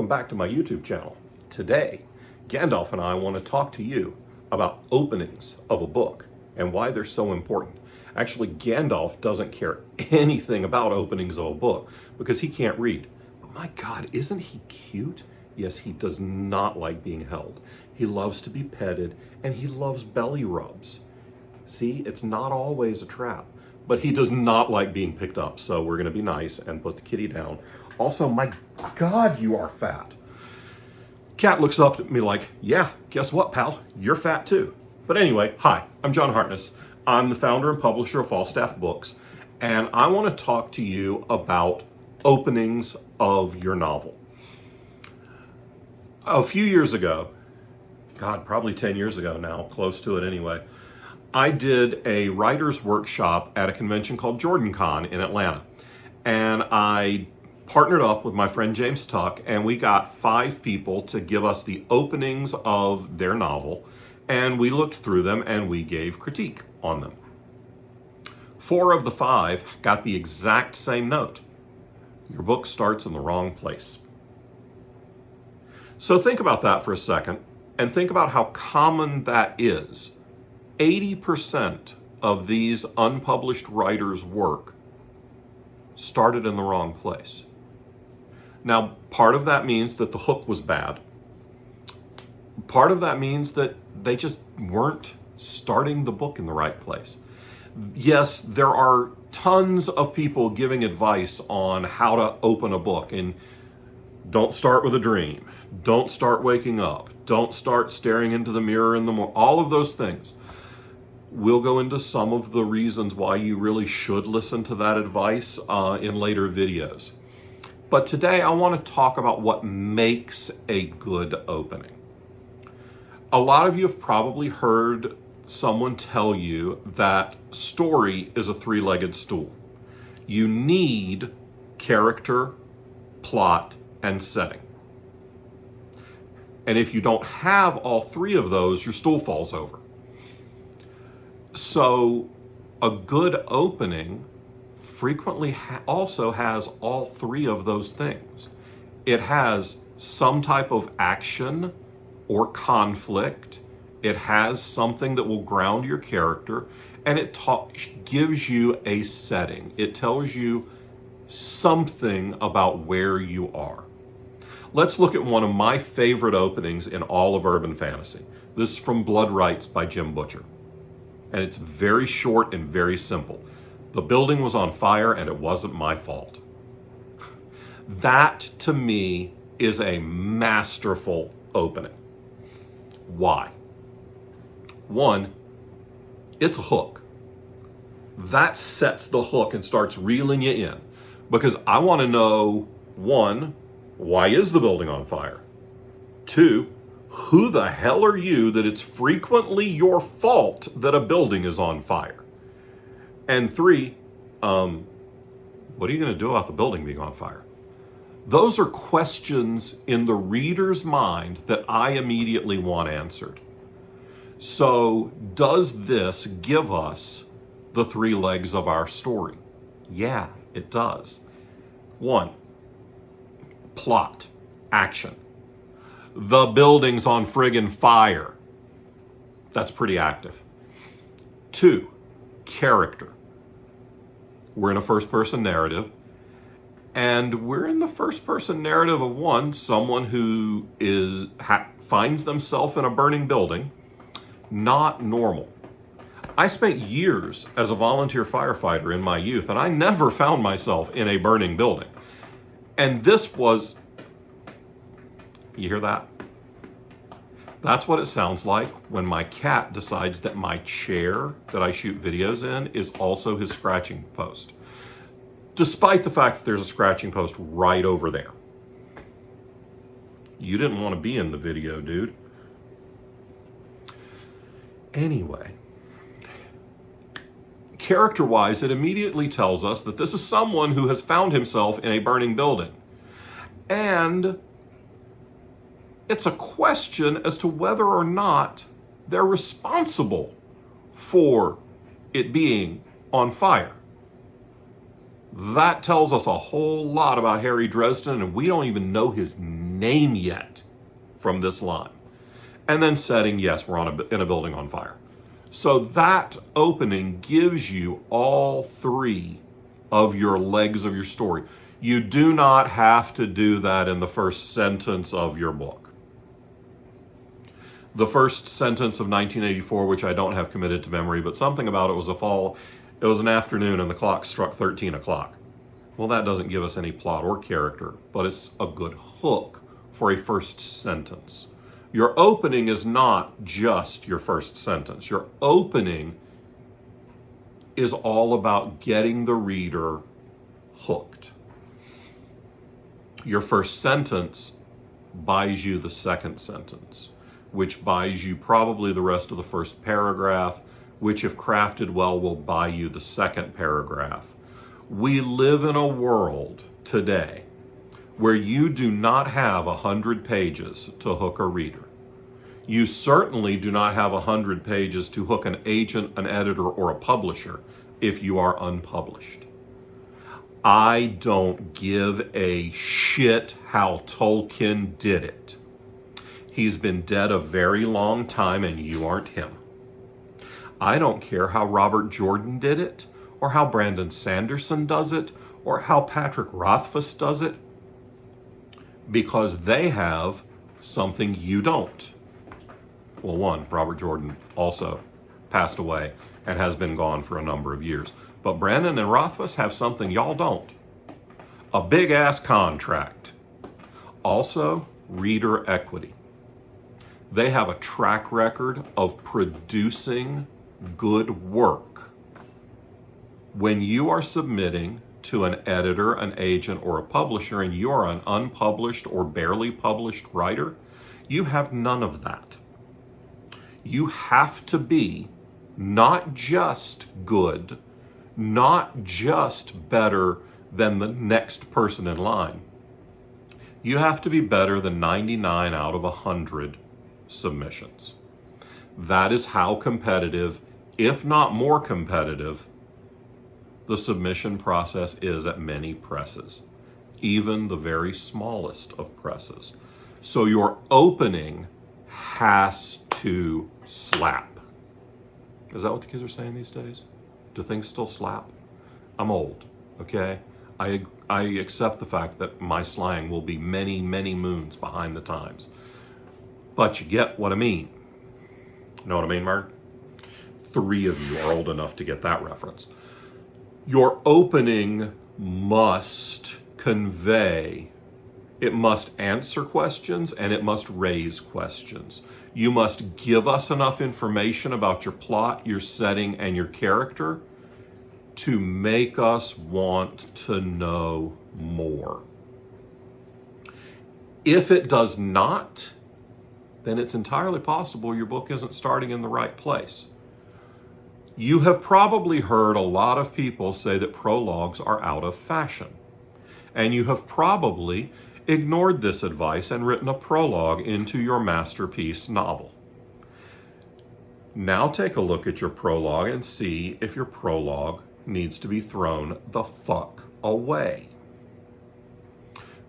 welcome back to my YouTube channel. Today, Gandalf and I want to talk to you about openings of a book and why they're so important. Actually, Gandalf doesn't care anything about openings of a book because he can't read. But my God, isn't he cute? Yes, he does not like being held. He loves to be petted and he loves belly rubs. See, it's not always a trap, but he does not like being picked up. So we're going to be nice and put the kitty down. Also, my God, you are fat. Cat looks up at me like, yeah, guess what, pal? You're fat too. But anyway, hi, I'm John Hartness. I'm the founder and publisher of Falstaff Books, and I want to talk to you about openings of your novel. A few years ago, God, probably 10 years ago now, close to it anyway, I did a writer's workshop at a convention called JordanCon in Atlanta. And I partnered up with my friend James Tuck, and we got 5 people to give us the openings of their novel, and we looked through them and we gave critique on them. 4 of the 5 got the exact same note. Your book starts in the wrong place. So think about that for a second and think about how common that is. 80% of these unpublished writers' work started in the wrong place. Now, part of that means that the hook was bad. Part of that means that they just weren't starting the book in the right place. Yes, there are tons of people giving advice on how to open a book, and don't start with a dream. Don't start waking up. Don't start staring into the mirror in the morning. All of those things. We'll go into some of the reasons why you really should listen to that advice in later videos. But today I want to talk about what makes a good opening. A lot of you have probably heard someone tell you that story is a 3-legged stool. You need character, plot, and setting. And if you don't have all 3 of those, your stool falls over. So a good opening frequently also has all 3 of those things. It has some type of action or conflict. It has something that will ground your character, and it gives you a setting. It tells you something about where you are. Let's look at one of my favorite openings in all of urban fantasy. This is from Blood Rights by Jim Butcher. And it's very short and very simple. The building was on fire and it wasn't my fault. That, to me, is a masterful opening. Why? 1, it's a hook. That sets the hook and starts reeling you in. Because I want to know, 1, why is the building on fire? 2, who the hell are you that it's frequently your fault that a building is on fire? And 3, what are you going to do about the building being on fire? Those are questions in the reader's mind that I immediately want answered. So, does this give us the 3 legs of our story? Yeah, it does. 1, plot, action. The building's on friggin' fire. That's pretty active. 2, character. We're in a first-person narrative, and we're in the first-person narrative of someone who finds themselves in a burning building. Not normal. I spent years as a volunteer firefighter in my youth, and I never found myself in a burning building. And this was, you hear that? That's what it sounds like when my cat decides that my chair that I shoot videos in is also his scratching post. Despite the fact that there's a scratching post right over there. You didn't want to be in the video, dude. Anyway, character-wise, it immediately tells us that this is someone who has found himself in a burning building. And it's a question as to whether or not they're responsible for it being on fire. That tells us a whole lot about Harry Dresden, and we don't even know his name yet from this line. And then setting, yes, we're in a building on fire. So that opening gives you all three of your legs of your story. You do not have to do that in the first sentence of your book. The first sentence of 1984, which I don't have committed to memory, but something about it was it was an afternoon and the clock struck 13 o'clock. Well, that doesn't give us any plot or character, but it's a good hook for a first sentence. Your opening is not just your first sentence. Your opening is all about getting the reader hooked. Your first sentence buys you the second sentence, which buys you probably the rest of the first paragraph, which if crafted well will buy you the second paragraph. We live in a world today where you do not have 100 pages to hook a reader. You certainly do not have 100 pages to hook an agent, an editor, or a publisher if you are unpublished. I don't give a shit how Tolkien did it. He's been dead a very long time and you aren't him. I don't care how Robert Jordan did it, or how Brandon Sanderson does it, or how Patrick Rothfuss does it, because they have something you don't. Well, one, Robert Jordan also passed away and has been gone for a number of years. But Brandon and Rothfuss have something y'all don't. A big-ass contract. Also, reader equity. They have a track record of producing good work. When you are submitting to an editor, an agent, or a publisher, and you are an unpublished or barely published writer, you have none of that. You have to be not just good, not just better than the next person in line. You have to be better than 99 out of 100 submissions. That is how competitive, if not more competitive, the submission process is at many presses, even the very smallest of presses. So your opening has to slap. Is that what the kids are saying these days? Do things still slap? I'm old, okay? I accept the fact that my slang will be many, many moons behind the times. But you get what I mean. You know what I mean, Mark? 3 of you are old enough to get that reference. Your opening must convey, it must answer questions and it must raise questions. You must give us enough information about your plot, your setting, and your character to make us want to know more. If it does not, then it's entirely possible your book isn't starting in the right place. You have probably heard a lot of people say that prologues are out of fashion. And you have probably ignored this advice and written a prologue into your masterpiece novel. Now take a look at your prologue and see if your prologue needs to be thrown the fuck away.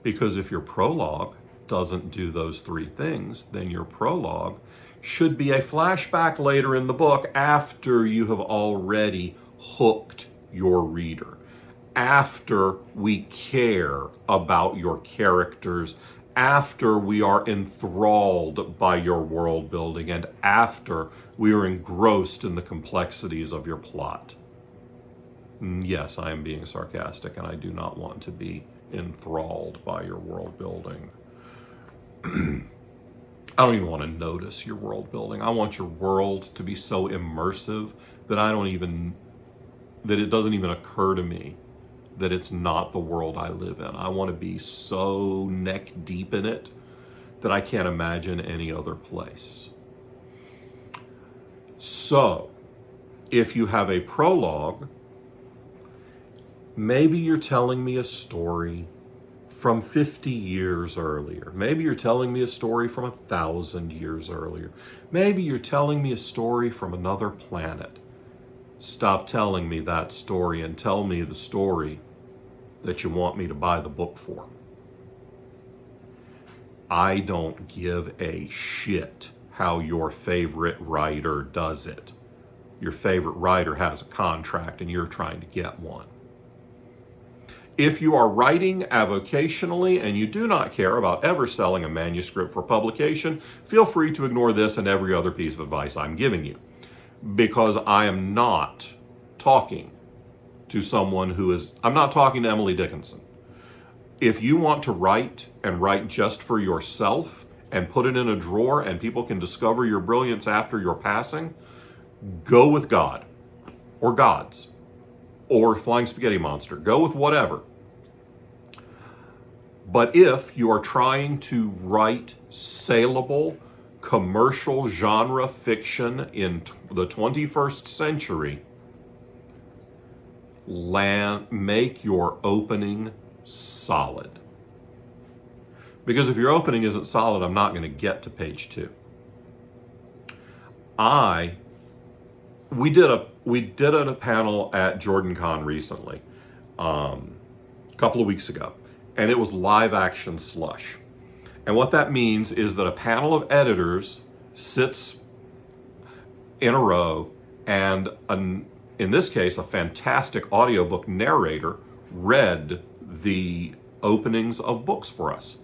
Because if your prologue doesn't do those 3 things, then your prologue should be a flashback later in the book after you have already hooked your reader, after we care about your characters, after we are enthralled by your world building, and after we are engrossed in the complexities of your plot. Yes, I am being sarcastic, and I do not want to be enthralled by your world building. I don't even want to notice your world building. I want your world to be so immersive that it doesn't even occur to me that it's not the world I live in. I want to be so neck deep in it that I can't imagine any other place. So, if you have a prologue, maybe you're telling me a story from 50 years earlier. Maybe you're telling me a story from 1,000 years earlier. Maybe you're telling me a story from another planet. Stop telling me that story and tell me the story that you want me to buy the book for. I don't give a shit how your favorite writer does it. Your favorite writer has a contract and you're trying to get one. If you are writing avocationally and you do not care about ever selling a manuscript for publication, feel free to ignore this and every other piece of advice I'm giving you, because I am not talking to someone who is, I'm not talking to Emily Dickinson. If you want to write and write just for yourself and put it in a drawer and people can discover your brilliance after your passing, go with God or gods or Flying Spaghetti Monster. Go with whatever. But if you are trying to write saleable, commercial genre fiction in the 21st century, make your opening solid. Because if your opening isn't solid, I'm not going to get to page 2. We did a panel at JordanCon recently, a couple of weeks ago, and it was live action slush. And what that means is that a panel of editors sits in a row, and in this case, a fantastic audiobook narrator read the openings of books for us.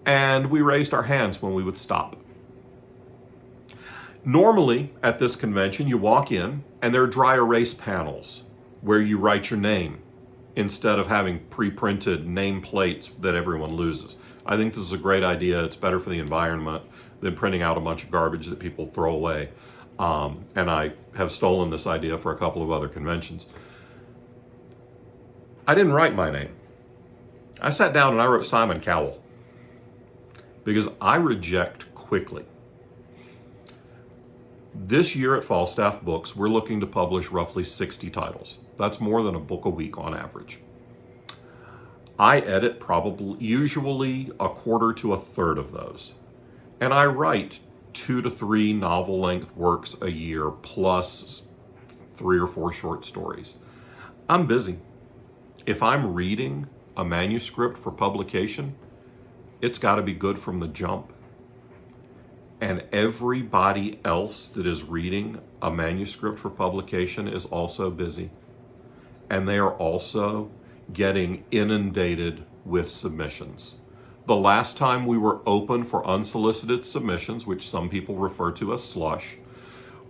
And we raised our hands when we would stop. Normally, at this convention, you walk in and there are dry erase panels where you write your name instead of having pre-printed nameplates that everyone loses. I think this is a great idea. It's better for the environment than printing out a bunch of garbage that people throw away. And I have stolen this idea for a couple of other conventions. I didn't write my name. I sat down and I wrote Simon Cowell because I reject quickly. This year at Falstaff Books, we're looking to publish roughly 60 titles. That's more than a book a week on average. I edit usually a quarter to a third of those. And I write 2 to 3 novel-length works a year, plus 3 or 4 short stories. I'm busy. If I'm reading a manuscript for publication, it's got to be good from the jump. And everybody else that is reading a manuscript for publication is also busy. And they are also getting inundated with submissions. The last time we were open for unsolicited submissions, which some people refer to as slush,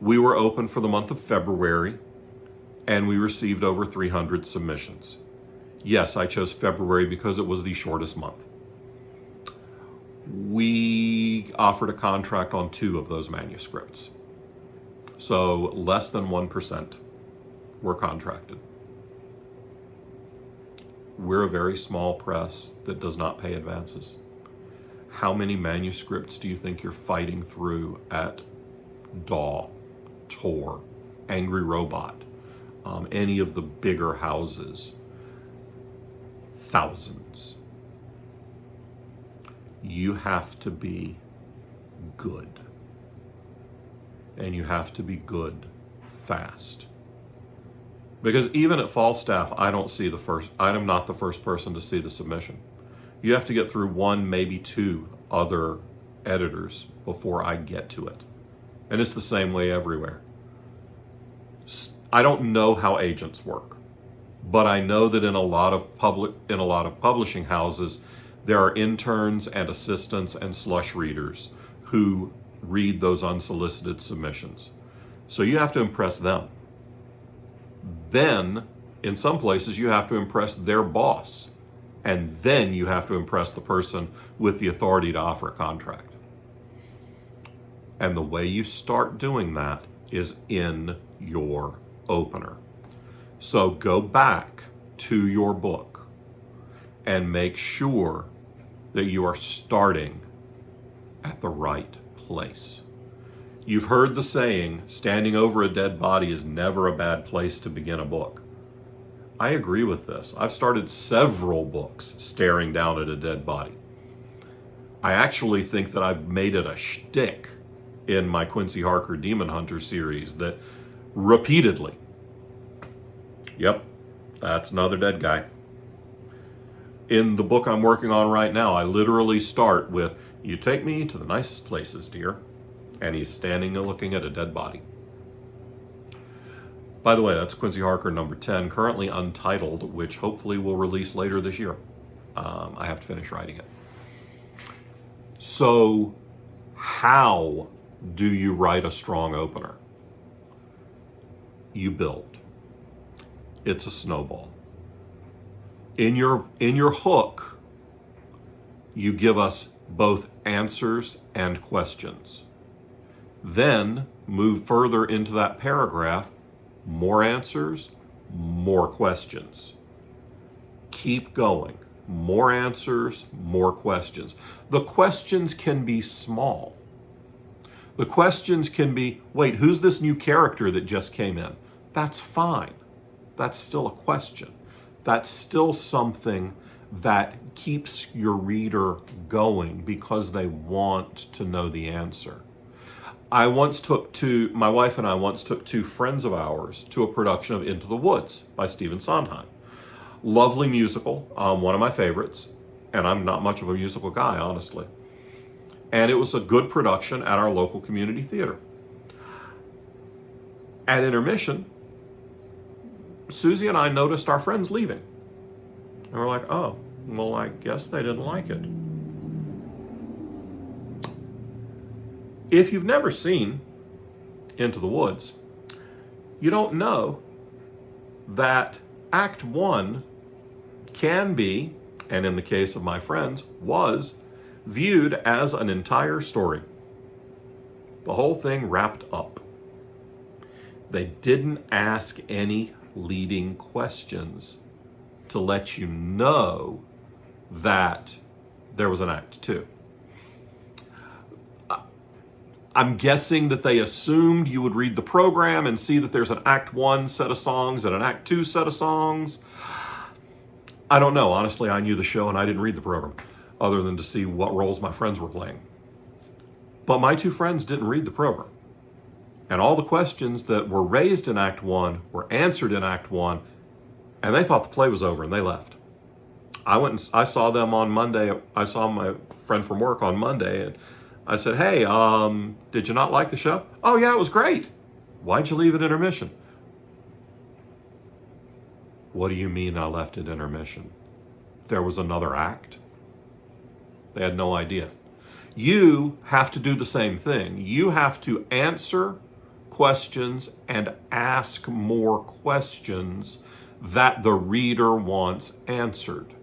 we were open for the month of February, and we received over 300 submissions. Yes, I chose February because it was the shortest month. We offered a contract on 2 of those manuscripts. So less than 1% were contracted. We're a very small press that does not pay advances. How many manuscripts do you think you're fighting through at DAW, Tor, Angry Robot, any of the bigger houses? Thousands. You have to be good. And you have to be good fast. Because even at Falstaff, I am not the first person to see the submission. You have to get through 1, maybe 2 other editors before I get to it. And it's the same way everywhere. I don't know how agents work, but I know that in a lot of publishing houses, there are interns and assistants and slush readers who read those unsolicited submissions. So you have to impress them. Then, in some places, you have to impress their boss. And then you have to impress the person with the authority to offer a contract. And the way you start doing that is in your opener. So go back to your book and make sure that you are starting at the right place. You've heard the saying, standing over a dead body is never a bad place to begin a book. I agree with this. I've started several books staring down at a dead body. I actually think that I've made it a shtick in my Quincy Harker Demon Hunter series that repeatedly, yep, that's another dead guy. In the book I'm working on right now, I literally start with, "You take me to the nicest places, dear." And he's standing and looking at a dead body. By the way, that's Quincy Harker number 10, currently untitled, which hopefully will release later this year. I have to finish writing it. So, how do you write a strong opener? You build. It's a snowball. In your hook, you give us both answers and questions. Then move further into that paragraph, more answers, more questions. Keep going. More answers, more questions. The questions can be small. The questions can be, wait, who's this new character that just came in? That's fine. That's still a question. That's still something that keeps your reader going because they want to know the answer. My wife and I once took two friends of ours to a production of Into the Woods by Stephen Sondheim. Lovely musical, one of my favorites, and I'm not much of a musical guy, honestly. And it was a good production at our local community theater. At intermission, Susie and I noticed our friends leaving. And we're like, oh, well, I guess they didn't like it. If you've never seen Into the Woods, you don't know that Act 1 can be, and in the case of my friends, was viewed as an entire story. The whole thing wrapped up. They didn't ask any leading questions to let you know that there was an Act 2. I'm guessing that they assumed you would read the program and see that there's an Act 1 set of songs and an Act 2 set of songs. I don't know. Honestly, I knew the show and I didn't read the program other than to see what roles my friends were playing. But my two friends didn't read the program. And all the questions that were raised in Act 1 were answered in Act 1, and they thought the play was over and they left. I saw them on Monday. I saw my friend from work on Monday, and I said, hey, did you not like the show? Oh, yeah, it was great. Why'd you leave at intermission? What do you mean I left at intermission? There was another act? They had no idea. You have to do the same thing. You have to answer questions and ask more questions that the reader wants answered.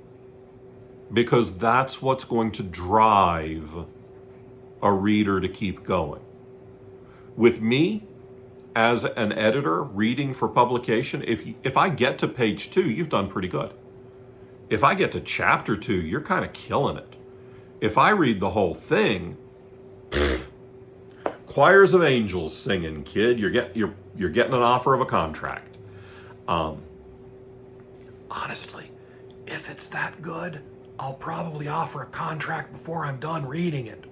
Because that's what's going to drive a reader to keep going. With me, as an editor reading for publication, if I get to page 2, you've done pretty good. If I get to chapter 2, you're kind of killing it. If I read the whole thing, choirs of angels singing, kid. You're getting an offer of a contract. Honestly, if it's that good, I'll probably offer a contract before I'm done reading it.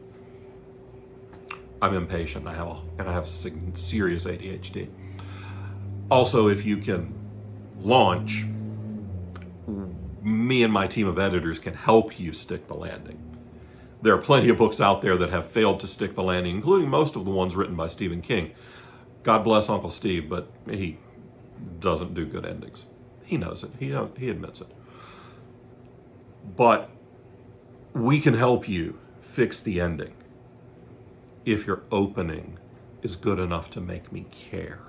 I'm impatient. I have serious ADHD. Also, if you can launch, me and my team of editors can help you stick the landing. There are plenty of books out there that have failed to stick the landing, including most of the ones written by Stephen King. God bless Uncle Steve, but he doesn't do good endings. He knows it. He admits it. But we can help you fix the ending if your opening is good enough to make me care.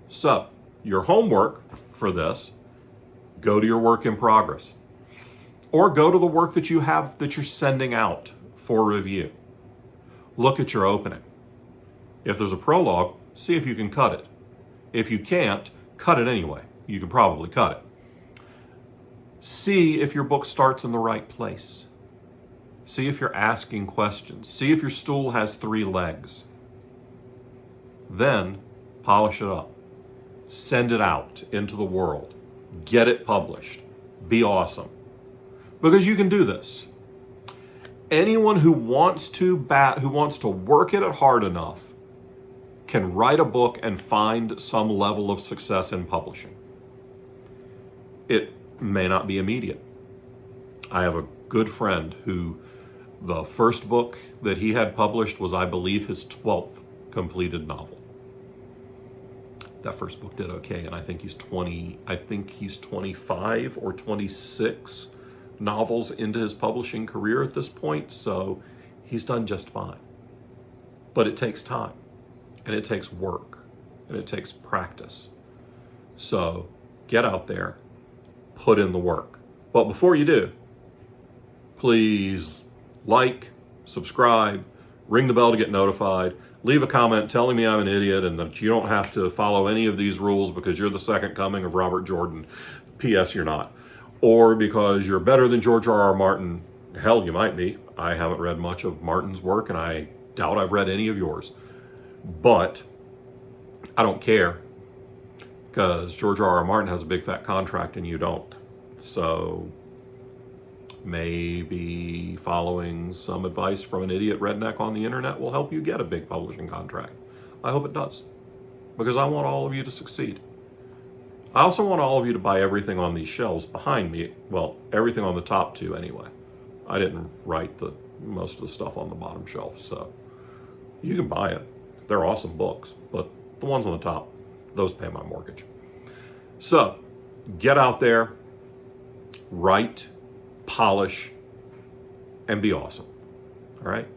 So, your homework for this, go to your work in progress. Or go to the work that you have that you're sending out for review. Look at your opening. If there's a prologue, see if you can cut it. If you can't, cut it anyway. You can probably cut it. See if your book starts in the right place. See if you're asking questions. See if your stool has 3 legs. Then polish it up. Send it out into the world. Get it published. Be awesome. Because you can do this. Anyone who wants to work at it hard enough can write a book and find some level of success in publishing. It may not be immediate. I have a good friend who the first book that he had published was, I believe, his 12th completed novel. That first book did okay, and I think he's 25 or 26 novels into his publishing career at this point, so he's done just fine. But it takes time, and it takes work, and it takes practice. So get out there, put in the work. But before you do, please like, subscribe, ring the bell to get notified, leave a comment telling me I'm an idiot and that you don't have to follow any of these rules because you're the second coming of Robert Jordan. P.S. You're not. Or because you're better than George R.R. Martin. Hell, you might be. I haven't read much of Martin's work, and I doubt I've read any of yours. But I don't care, because George R.R. Martin has a big fat contract and you don't. So maybe following some advice from an idiot redneck on the internet will help you get a big publishing contract. I hope it does, because I want all of you to succeed. I also want all of you to buy everything on these shelves behind me. Well, everything on the top two anyway. I didn't write most of the stuff on the bottom shelf, so you can buy it. They're awesome books, but the ones on the top, those pay my mortgage. So get out there, write, polish, and be awesome. All right?